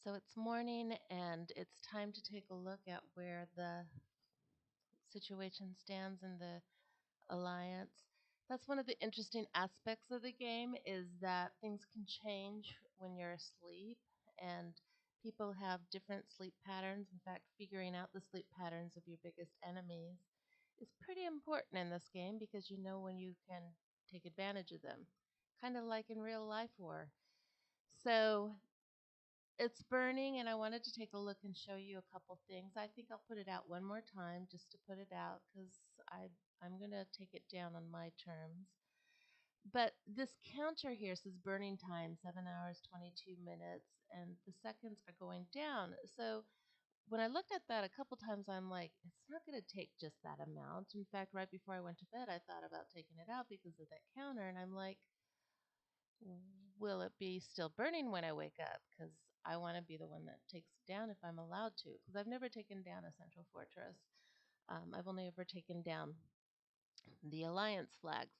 So it's morning and it's time to take a look at where the situation stands in the alliance. That's one of the interesting aspects of the game is that things can change when you're asleep and people have different sleep patterns. In fact, figuring out the sleep patterns of your biggest enemies is pretty important in this game because you know when you can take advantage of them, kind of like in real life war. So it's burning, and I wanted to take a look and show you a couple things. I think I'll put it out one more time just to put it out because I'm going to take it down on my terms. But this counter here says burning time, 7 hours, 22 minutes, and the seconds are going down. So when I looked at that a couple times, I'm like, it's not going to take just that amount. In fact, right before I went to bed, I thought about taking it out because of that counter, and I'm like, will it be still burning when I wake up? Because I want to be the one that takes it down if I'm allowed to. Because I've never taken down a central fortress. I've only ever taken down the alliance flags.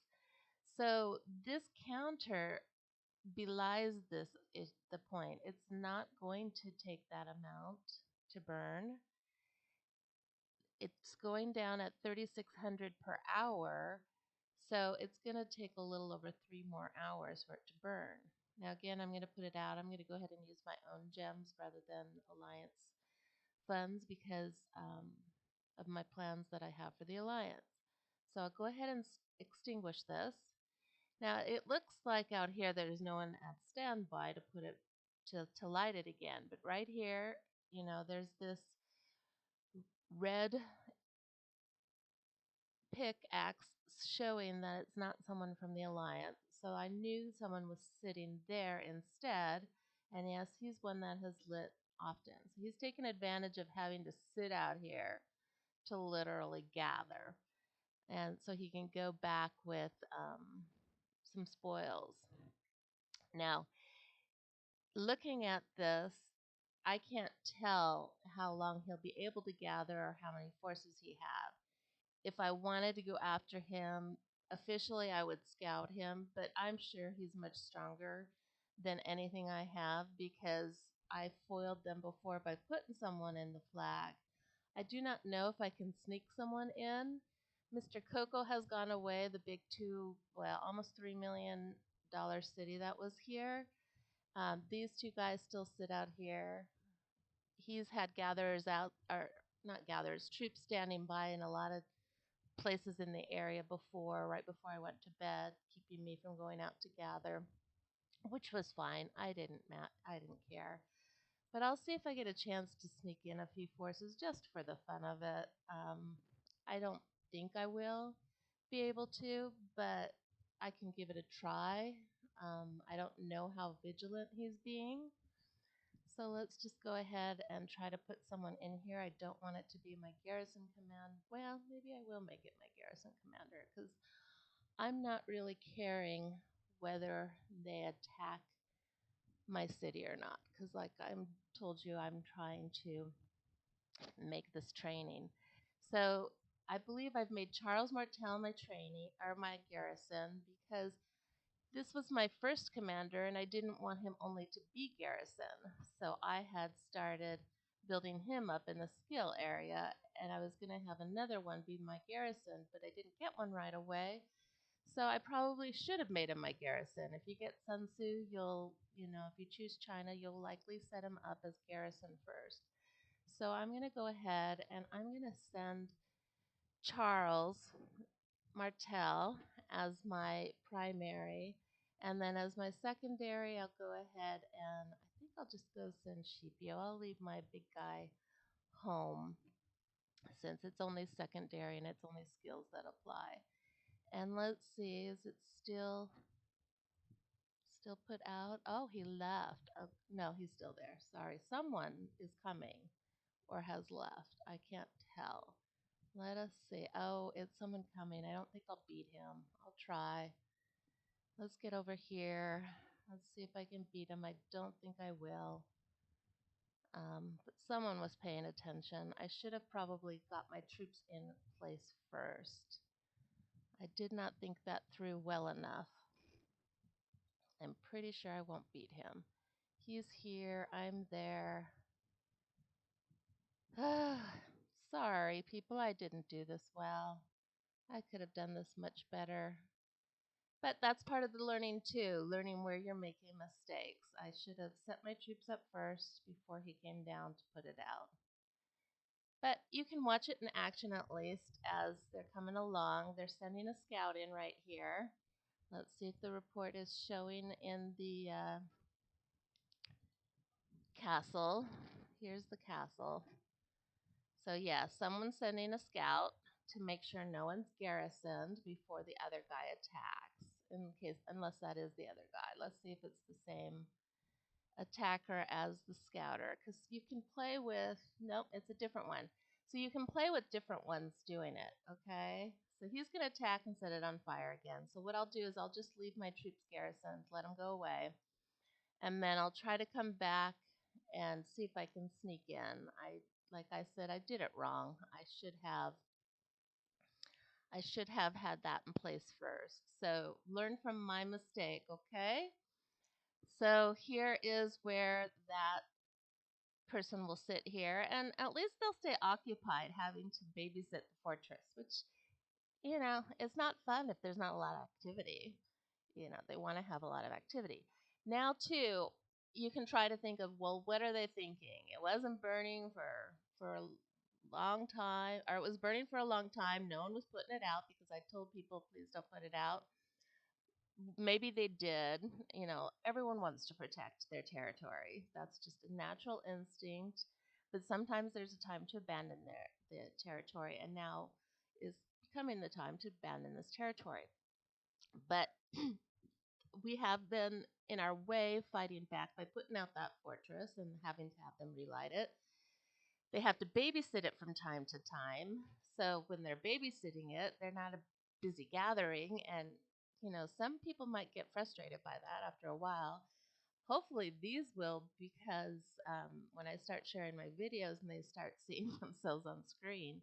So this counter belies this is the point. It's not going to take that amount to burn. It's going down at 3,600 per hour, so it's going to take a little over 3 more hours for it to burn. Now, again, I'm going to put it out. I'm going to go ahead and use my own gems rather than Alliance funds because of my plans that I have for the Alliance. So I'll go ahead and extinguish this. Now, it looks like out here there's no one at standby to put it to light it again, but right here, there's this red pickaxe showing that it's not someone from the Alliance. So I knew someone was sitting there instead. And yes, he's one that has lit often. So he's taken advantage of having to sit out here to literally gather. And so he can go back with some spoils. Now, looking at this, I can't tell how long he'll be able to gather or how many forces he has. If I wanted to go after him officially, I would scout him, but I'm sure he's much stronger than anything I have because I foiled them before by putting someone in the flag. I do not know if I can sneak someone in. Mr. Coco has gone away, the big almost $3 million city that was here. These two guys still sit out here. He's had gatherers out, or not gatherers, troops standing by in a lot of places in the area right before I went to bed, keeping me from going out to gather, which was fine. I didn't care. But I'll see if I get a chance to sneak in a few forces just for the fun of it. I don't think I will be able to, but I can give it a try. I don't know how vigilant he's being. So let's just go ahead and try to put someone in here. I don't want it to be my garrison command. Well, maybe I will make it my garrison commander because I'm not really caring whether they attack my city or not. Because, like I told you, I'm trying to make this training. So I believe I've made Charles Martel my trainee or my garrison because this was my first commander, and I didn't want him only to be garrison. So I had started building him up in the skill area, and I was going to have another one be my garrison, but I didn't get one right away. So I probably should have made him my garrison. If you get Sun Tzu, if you choose China, you'll likely set him up as garrison first. So I'm going to go ahead and I'm going to send Charles Martel as my primary. And then as my secondary, I'll go ahead and I think I'll just go send Scipio. I'll leave my big guy home since it's only secondary and it's only skills that apply. And let's see, is it still put out? Oh, he left. No, he's still there. Sorry. Someone is coming or has left. I can't tell. Let us see. Oh, it's someone coming. I don't think I'll beat him. I'll try. Let's get over here. Let's see if I can beat him. I don't think I will. But someone was paying attention. I should have probably got my troops in place first. I did not think that through well enough. I'm pretty sure I won't beat him. He's here. I'm there. Sorry, people, I didn't do this well. I could have done this much better. But that's part of the learning too, learning where you're making mistakes. I should have set my troops up first before he came down to put it out. But you can watch it in action at least as they're coming along. They're sending a scout in right here. Let's see if the report is showing in the castle. Here's the castle. So yeah, someone's sending a scout to make sure no one's garrisoned before the other guy attacks. In case, unless that is the other guy. Let's see if it's the same attacker as the scouter, because you can play with, nope, it's a different one. So you can play with different ones doing it, okay? So he's going to attack and set it on fire again. So what I'll do is I'll just leave my troops garrisoned, let them go away, and then I'll try to come back and see if I can sneak in. Like I said, I did it wrong. I should have had that in place first. So learn from my mistake, okay? So here is where that person will sit here, and at least they'll stay occupied having to babysit the fortress, which, it's not fun if there's not a lot of activity. They want to have a lot of activity. Now, too, you can try to think of, well, what are they thinking? It wasn't burning for a long time, or it was burning for a long time. No one was putting it out because I told people, please don't put it out. Maybe they did. Everyone wants to protect their territory. That's just a natural instinct. But sometimes there's a time to abandon the territory, and now is becoming the time to abandon this territory. But we have been in our way fighting back by putting out that fortress and having to have them relight it. They have to babysit it from time to time. So when they're babysitting it, they're not a busy gathering. And, some people might get frustrated by that after a while. Hopefully, these will, because when I start sharing my videos and they start seeing themselves on screen,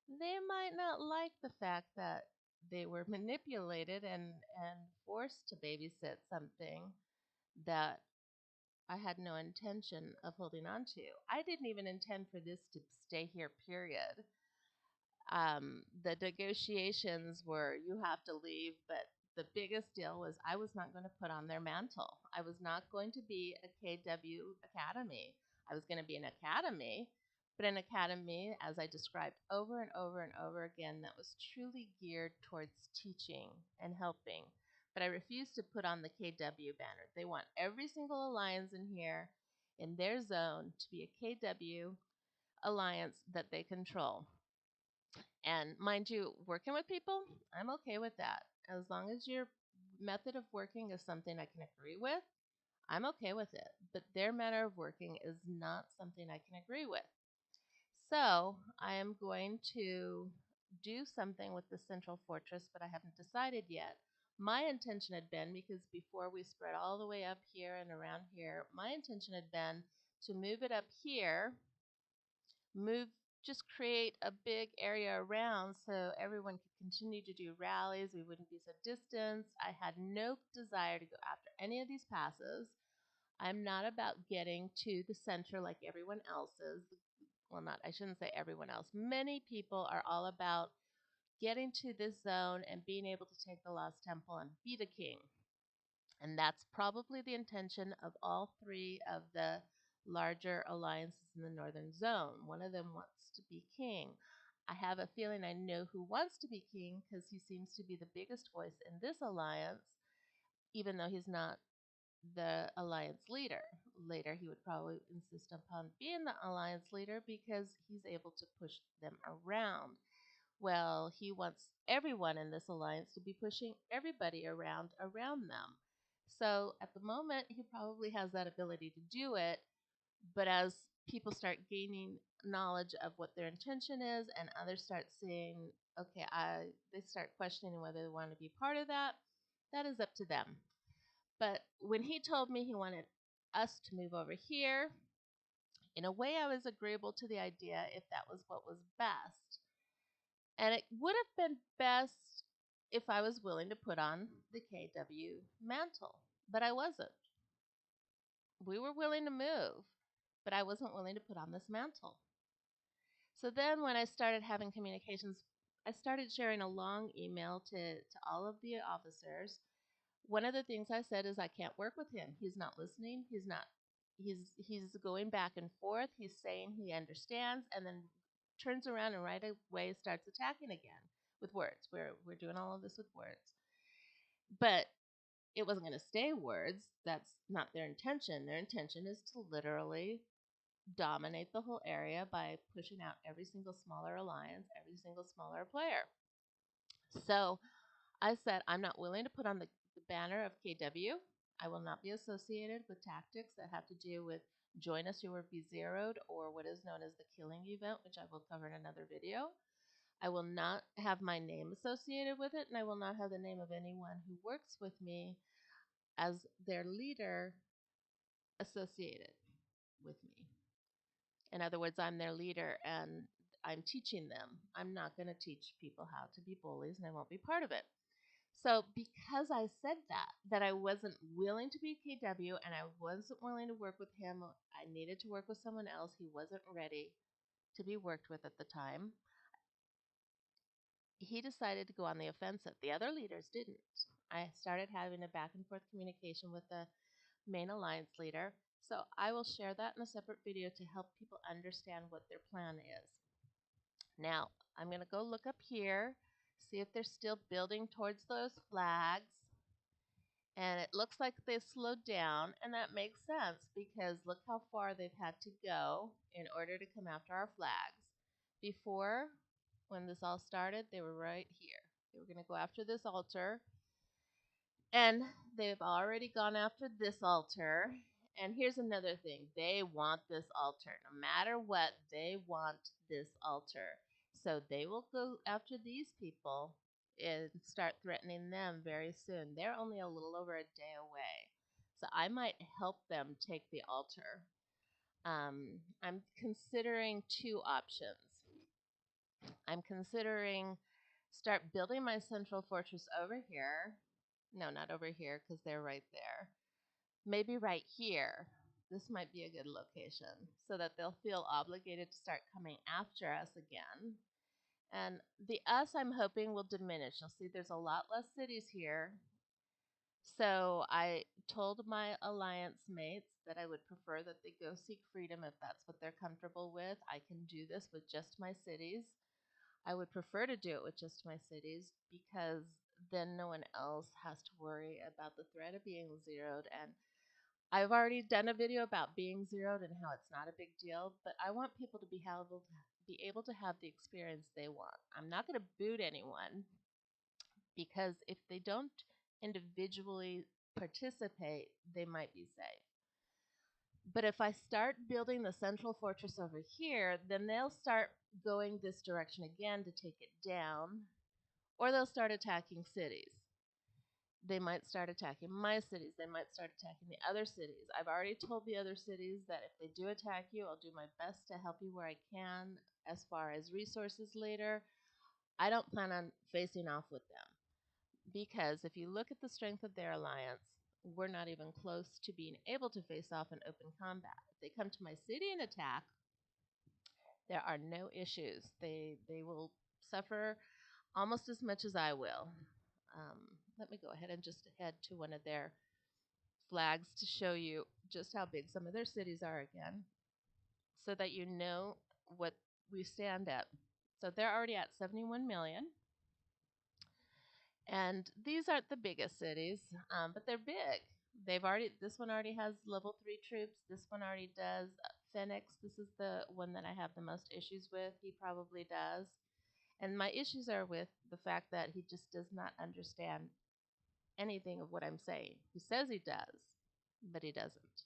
they might not like the fact that they were manipulated and forced to babysit something that I had no intention of holding on to. I didn't even intend for this to stay here, period. The negotiations were, you have to leave, but the biggest deal was I was not going to put on their mantle. I was not going to be a KW academy. I was going to be an academy, but an academy, as I described over and over and over again, that was truly geared towards teaching and helping. But I refused to put on the KW banner. They want every single alliance in here, in their zone, to be a KW alliance that they control. And mind you, working with people, I'm okay with that. As long as your method of working is something I can agree with, I'm okay with it. But their manner of working is not something I can agree with. So I am going to do something with the central fortress, but I haven't decided yet. My intention had been, because before we spread all the way up here and around here, my intention had been to move it up here, move just create a big area around so everyone could continue to do rallies. We wouldn't be so distanced. I had no desire to go after any of these passes. I'm not about getting to the center like everyone else is. Well, not, I shouldn't say everyone else. Many people are all about getting to this zone and being able to take the Lost Temple and be the king. And that's probably the intention of all three of the larger alliances in the northern zone. One of them wants to be king. I have a feeling I know who wants to be king because he seems to be the biggest voice in this alliance, even though he's not the alliance leader. Later, he would probably insist upon being the alliance leader because he's able to push them around. Well, he wants everyone in this alliance to be pushing everybody around them. So at the moment, he probably has that ability to do it. But as people start gaining knowledge of what their intention is, and others start seeing, okay, they start questioning whether they want to be part of that. That is up to them. But when he told me he wanted us to move over here, in a way, I was agreeable to the idea if that was what was best. And it would have been best if I was willing to put on the KW mantle, but I wasn't. We were willing to move, but I wasn't willing to put on this mantle. So then when I started having communications, I started sharing a long email to all of the officers. One of the things I said is I can't work with him. He's not listening. He's going back and forth. He's saying he understands and then turns around and right away starts attacking again with words. We're doing all of this with words. But it wasn't going to stay words. That's not their intention. Their intention is to literally dominate the whole area by pushing out every single smaller alliance, every single smaller player. So I said, I'm not willing to put on the banner of KW. I will not be associated with tactics that have to do with join us, you will be zeroed, or what is known as the killing event, which I will cover in another video. I will not have my name associated with it, and I will not have the name of anyone who works with me as their leader associated with me. In other words, I'm their leader and I'm teaching them. I'm not going to teach people how to be bullies, and I won't be part of it. So because I said that I wasn't willing to be KW and I wasn't willing to work with him, I needed to work with someone else. He wasn't ready to be worked with at the time. He decided to go on the offensive. The other leaders didn't. I started having a back and forth communication with the main alliance leader. So I will share that in a separate video to help people understand what their plan is. Now, I'm going to go look up here, see if they're still building towards those flags. And it looks like they've slowed down, and that makes sense because look how far they've had to go in order to come after our flags. Before, when this all started, they were right here. They were going to go after this altar, and they've already gone after this altar. And here's another thing. They want this altar. No matter what, they want this altar. So they will go after these people and start threatening them very soon. They're only a little over a day away. So I might help them take the altar. I'm considering two options. I'm considering start building my central fortress over here. No, not over here because they're right there. Maybe right here. This might be a good location so that they'll feel obligated to start coming after us again. And the us, I'm hoping, will diminish. You'll see there's a lot less cities here. So I told my alliance mates that I would prefer that they go seek freedom if that's what they're comfortable with. I can do this with just my cities. I would prefer to do it with just my cities because then no one else has to worry about the threat of being zeroed. And I've already done a video about being zeroed and how it's not a big deal, but I want people to be able to have the experience they want. I'm not going to boot anyone because if they don't individually participate, they might be safe. But if I start building the central fortress over here, then they'll start going this direction again to take it down, or they'll start attacking cities. They might start attacking my cities. They might start attacking the other cities. I've already told the other cities that if they do attack you, I'll do my best to help you where I can as far as resources later. I don't plan on facing off with them because if you look at the strength of their alliance, we're not even close to being able to face off in open combat. If they come to my city and attack, there are no issues. They will suffer almost as much as I will. Um, Let me go ahead and just head to one of their flags to show you just how big some of their cities are again, so that you know what we stand at. So they're already at 71 million. And these aren't the biggest cities, but they're big. This one already has level 3 troops. This one already does. Phoenix, this is the one that I have the most issues with. He probably does. And my issues are with the fact that he just does not understand anything of what I'm saying. He says he does, but he doesn't.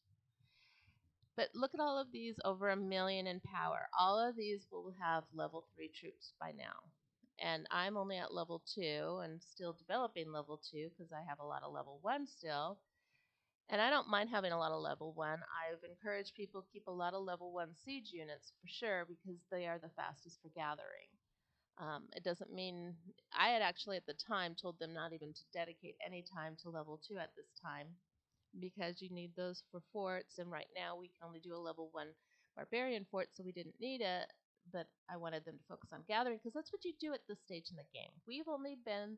But look at all of these over 1 million in power. All of these will have level 3 troops by now. And I'm only at level 2 and still developing level 2 because I have a lot of level 1 still. And I don't mind having a lot of level 1. I've encouraged people to keep a lot of level 1 siege units for sure because they are the fastest for gathering. It doesn't mean I had actually at the time told them not even to dedicate any time to level 2 at this time because you need those for forts. And right now we can only do a level 1 barbarian fort, so we didn't need it. But I wanted them to focus on gathering because that's what you do at this stage in the game. We've only been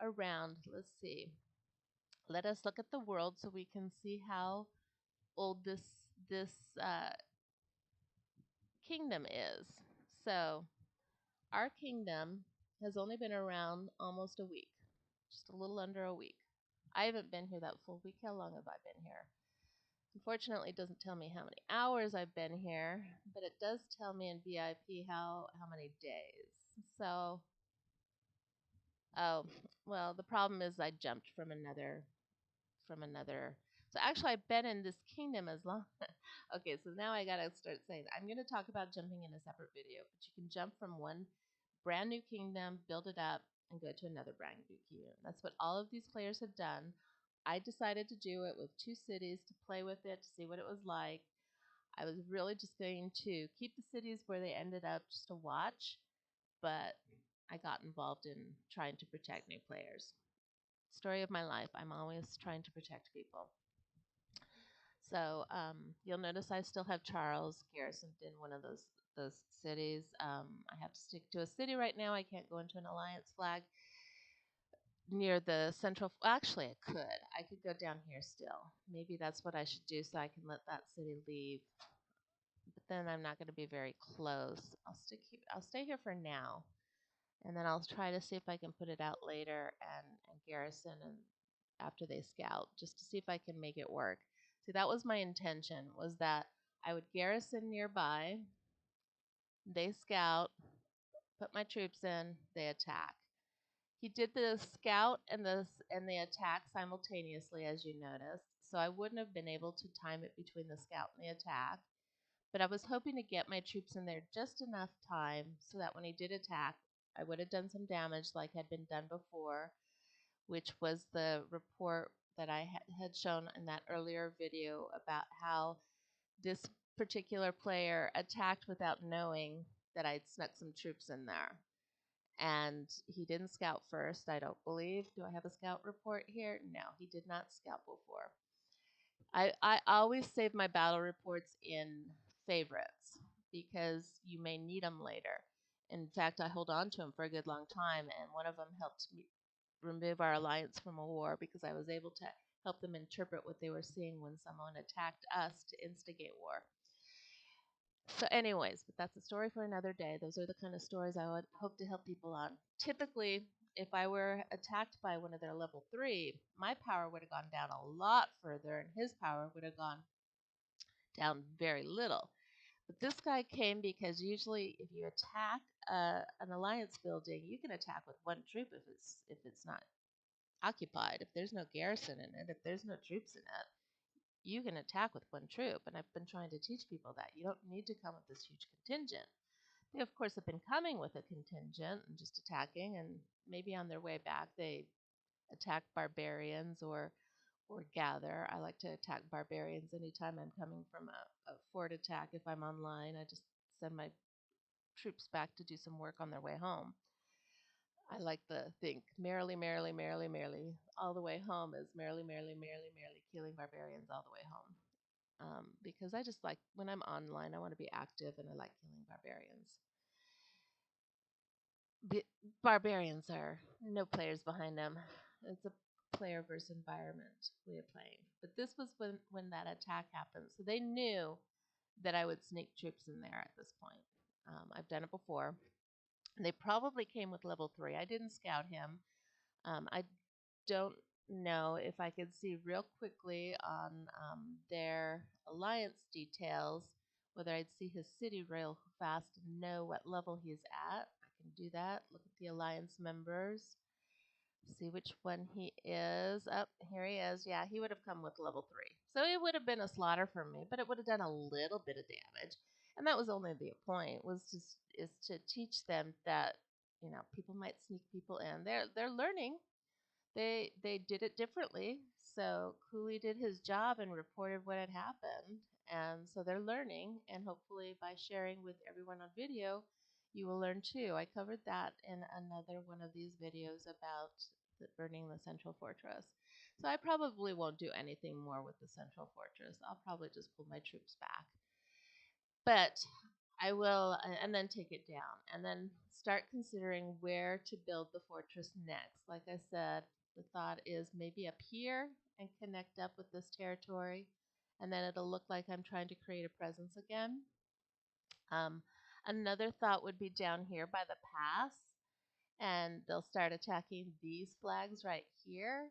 around, let's see, let us look at the world so we can see how old this uh, kingdom is. So our kingdom has only been around almost a week, just a little under a week. I haven't been here that full week. How long have I been here? Unfortunately, it doesn't tell me how many hours I've been here, but it does tell me in VIP how many days. So, oh, well, the problem is I jumped from another. So actually, I've been in this kingdom as long. Okay, so now I gotta start saying I'm gonna talk about jumping in a separate video, but you can jump from one brand new kingdom, build it up, and go to another brand new kingdom. That's what all of these players have done. I decided to do it with 2 cities to play with it, to see what it was like. I was really just going to keep the cities where they ended up just to watch, but I got involved in trying to protect new players. Story of my life. I'm always trying to protect people. So you'll notice I still have Charles garrisoned in one of those cities. I have to stick to a city right now. I can't go into an alliance flag near the central. Actually, I could. I could go down here still. Maybe that's what I should do so I can let that city leave. But then I'm not going to be very close. I'll stick here. I'll stay here for now, and then I'll try to see if I can put it out later and garrison and after they scout, just to see if I can make it work. See, that was my intention, was that I would garrison nearby, they scout, put my troops in, they attack. He did the scout and the attack simultaneously, as you noticed, so I wouldn't have been able to time it between the scout and the attack. But I was hoping to get my troops in there just enough time so that when he did attack, I would have done some damage like had been done before, which was the report that I had shown in that earlier video about how this particular player attacked without knowing that I'd snuck some troops in there. And he didn't scout first, I don't believe. Do I have a scout report here? No, he did not scout before. I always save my battle reports in favorites because you may need them later. In fact, I hold on to them for a good long time, and one of them helped me remove our alliance from a war because I was able to help them interpret what they were seeing when someone attacked us to instigate war. So, anyways, but that's a story for another day. Those are the kind of stories I would hope to help people on. Typically, if I were attacked by one of their level 3, my power would have gone down a lot further, and his power would have gone down very little. But this guy came because usually, if you attack an alliance building, you can attack with 1 troop if it's not occupied. If there's no garrison in it, if there's no troops in it, you can attack with 1 troop. And I've been trying to teach people that you don't need to come with this huge contingent. They, of course, have been coming with a contingent and just attacking, and maybe on their way back they attack barbarians or gather. I like to attack barbarians anytime I'm coming from a fort attack. If I'm online, I just send my troops back to do some work on their way home. I like to think merrily, merrily, merrily, merrily, all the way home is merrily, merrily, merrily, merrily, killing barbarians all the way home. Because I just like, when I'm online, I want to be active and I like killing barbarians. Barbarians are no players behind them. It's a player versus environment way of playing. But this was when that attack happened. So they knew that I would sneak troops in there at this point. I've done it before. They probably came with level 3. I didn't scout him. I don't know if I could see real quickly on their alliance details whether I'd see his city real fast and know what level he's at. I can do that. Look at the alliance members. See which one he is. Up here he is. Yeah, he would have come with level 3. So it would have been a slaughter for me, but it would have done a little bit of damage. And that was only the point, was just is to teach them that, people might sneak people in. They're learning. They did it differently. So Cooley did his job and reported what had happened. And so they're learning, and hopefully by sharing with everyone on video, you will learn too. I covered that in another one of these videos about burning the central fortress. So I probably won't do anything more with the central fortress. I'll probably just pull my troops back. But I will, and then take it down, and then start considering where to build the fortress next. Like I said, the thought is maybe up here and connect up with this territory, and then it'll look like I'm trying to create a presence again. Um, Another thought would be down here by the pass, and they'll start attacking these flags right here,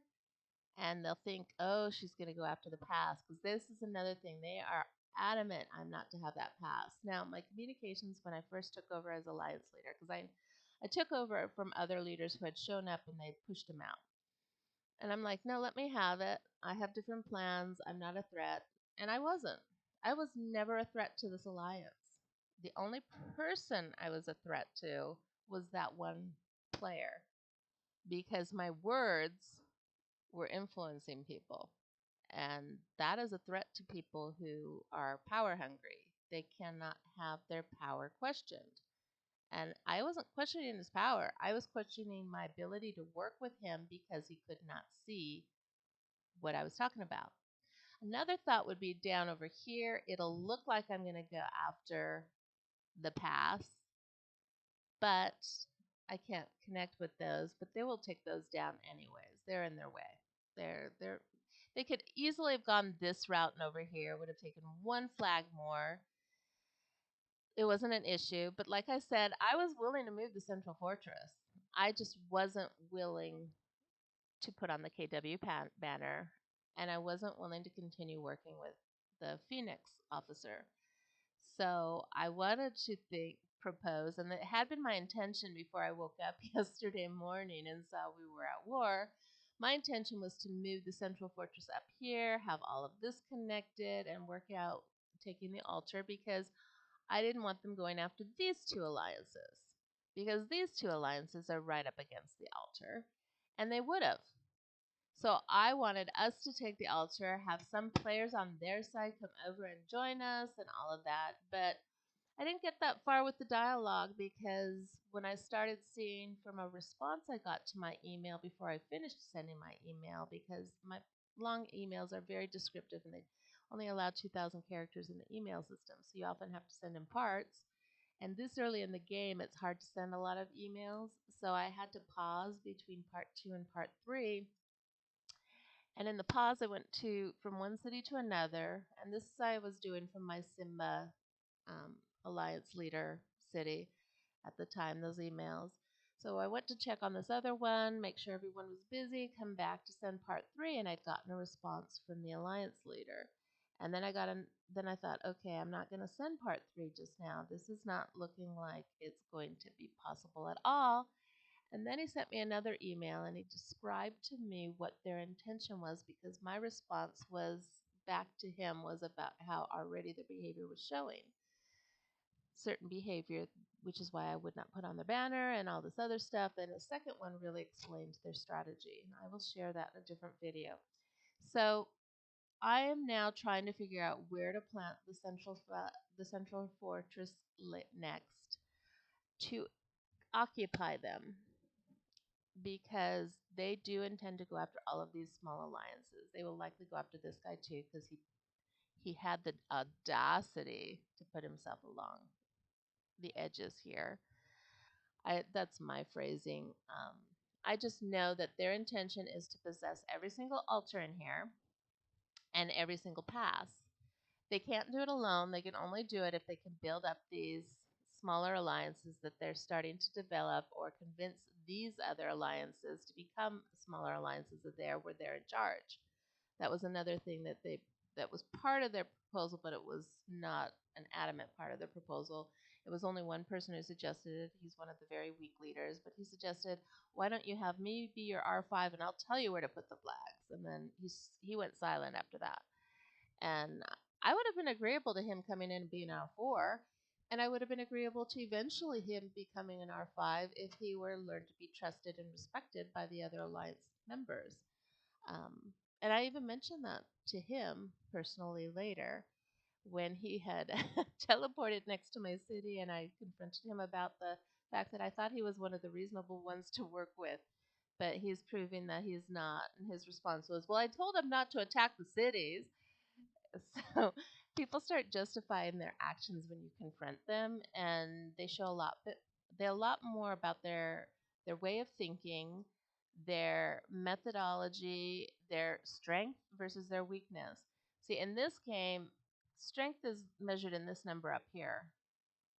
and they'll think, oh, she's going to go after the pass, because this is another thing. They are adamant I'm not to have that pass. Now, my communications when I first took over as alliance leader, because I took over from other leaders who had shown up and they pushed him out. And I'm like, no, let me have it. I have different plans. I'm not a threat. And I wasn't. I was never a threat to this alliance. The only person I was a threat to was that one player, because my words were influencing people. And that is a threat to people who are power hungry. They cannot have their power questioned. And I wasn't questioning his power. I was questioning my ability to work with him because he could not see what I was talking about. Another thought would be down over here. It'll look like I'm going to go after the pass, but I can't connect with those. But they will take those down anyways. They're in their way. They're they could easily have gone this route and over here. Would have taken one flag more. It wasn't an issue. But like I said, I was willing to move the central fortress. I just wasn't willing to put on the KW banner, and I wasn't willing to continue working with the Phoenix officer. So I wanted to propose, and it had been my intention before I woke up yesterday morning and saw we were at war. My intention was to move the central fortress up here, have all of this connected, and work out taking the altar, because I didn't want them going after these two alliances, because these two alliances are right up against the altar, and they would have. So I wanted us to take the altar, have some players on their side come over and join us and all of that. But I didn't get that far with the dialogue, because when I started seeing from a response I got to my email before I finished sending my email, because my long emails are very descriptive and they only allow 2,000 characters in the email system. So you often have to send in parts. And this early in the game, it's hard to send a lot of emails. So I had to pause between part 2 and part 3, and in the pause, I went to from one city to another, and this I was doing from my Simba um, Alliance leader city at the time, those emails. So I went to check on this other one, make sure everyone was busy, come back to send part 3, and I'd gotten a response from the Alliance leader. And then then I thought, okay, I'm not going to send part 3 just now. This is not looking like it's going to be possible at all. And then he sent me another email and he described to me what their intention was, because my response was back to him was about how already their behavior was showing certain behavior, which is why I would not put on the banner and all this other stuff. And the second one really explained their strategy. I will share that in a different video. So I am now trying to figure out where to plant the central fortress next to occupy them, because they do intend to go after all of these small alliances. They will likely go after this guy too, because he had the audacity to put himself along the edges here. That's my phrasing. I just know that their intention is to possess every single altar in here and every single pass. They can't do it alone. They can only do it if they can build up these smaller alliances that they're starting to develop, or convince these other alliances to become smaller alliances that where they're in charge. That was another thing that was part of their proposal, but it was not an adamant part of the proposal. It was only one person who suggested it. He's one of the very weak leaders, but he suggested, why don't you have me be your R5 and I'll tell you where to put the flags. And then he went silent after that. And I would have been agreeable to him coming in and being an R4, and I would have been agreeable to eventually him becoming an R5 if he were learned to be trusted and respected by the other alliance members. Um, and I even mentioned that to him personally later, when he had teleported next to my city, and I confronted him about the fact that I thought he was one of the reasonable ones to work with. but he's proving that he's not. And his response was, "Well, I told him not to attack the cities." So people start justifying their actions when you confront them, and they show a lot. But they're a lot more about their way of thinking, their methodology, their strength versus their weakness. See, in this game, strength is measured in this number up here,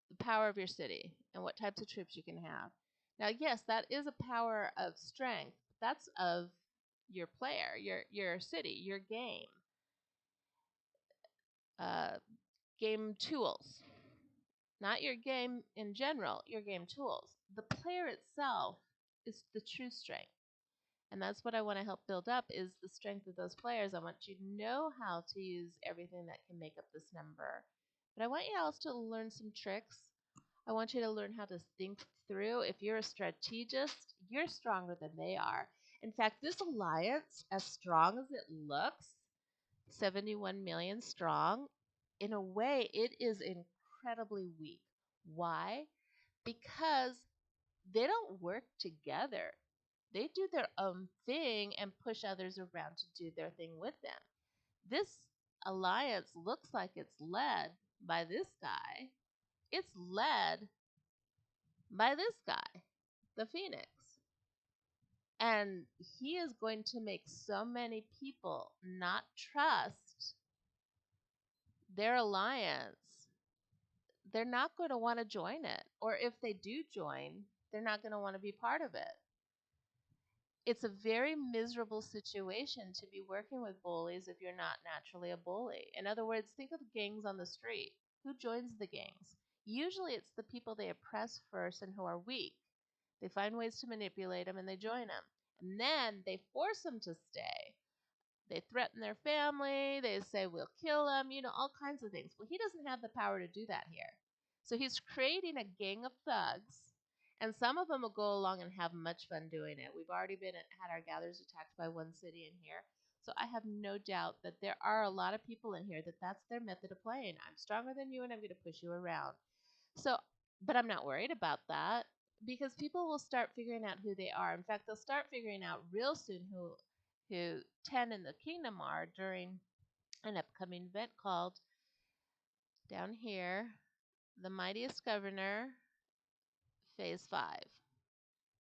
the power of your city and what types of troops you can have. Now, yes, that is a power of strength. That's of your player, your city, your game. Uh, Game tools, not your game in general, your game tools. The player itself is the true strength. And that's what I want to help build up is the strength of those players. I want you to know how to use everything that can make up this number. But I want you also to learn some tricks. I want you to learn how to think through. If you're a strategist, you're stronger than they are. In fact, this alliance, as strong as it looks, 71 million strong, in a way, it is incredibly weak. Why? Because they don't work together. They do their own thing and push others around to do their thing with them. This alliance looks like it's led by this guy. It's led by this guy, the Phoenix. And he is going to make so many people not trust their alliance. They're not going to want to join it. Or if they do join, they're not going to want to be part of it. It's a very miserable situation to be working with bullies if you're not naturally a bully. In other words, think of gangs on the street. Who joins the gangs? Usually it's the people they oppress first and who are weak. They find ways to manipulate them and they join them. And then they force them to stay. They threaten their family. They say, we'll kill them, all kinds of things. Well, he doesn't have the power to do that here. So he's creating a gang of thugs. And some of them will go along and have much fun doing it. We've already had our gatherers attacked by one city in here. So I have no doubt that there are a lot of people in here that's their method of playing. I'm stronger than you and I'm going to push you around. So, but I'm not worried about that because people will start figuring out who they are. In fact, they'll start figuring out real soon who 10 in the kingdom are during an upcoming event called down here, The Mightiest Governor, Phase 5.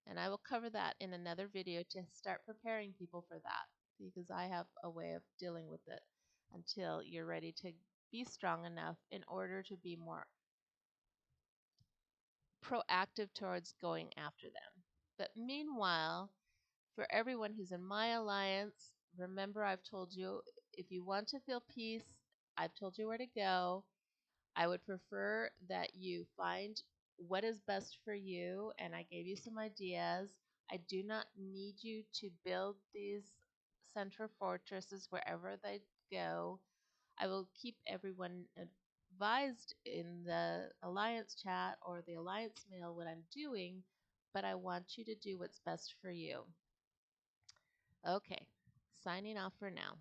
And I will cover that in another video to start preparing people for that because I have a way of dealing with it until you're ready to be strong enough in order to be more proactive towards going after them. But meanwhile, for everyone who's in my alliance, remember I've told you if you want to feel peace, I've told you where to go. I would prefer that you find what is best for you, and I gave you some ideas. I do not need you to build these center fortresses wherever they go. I will keep everyone advised in the Alliance chat or the Alliance mail what I'm doing, but I want you to do what's best for you. Okay, signing off for now.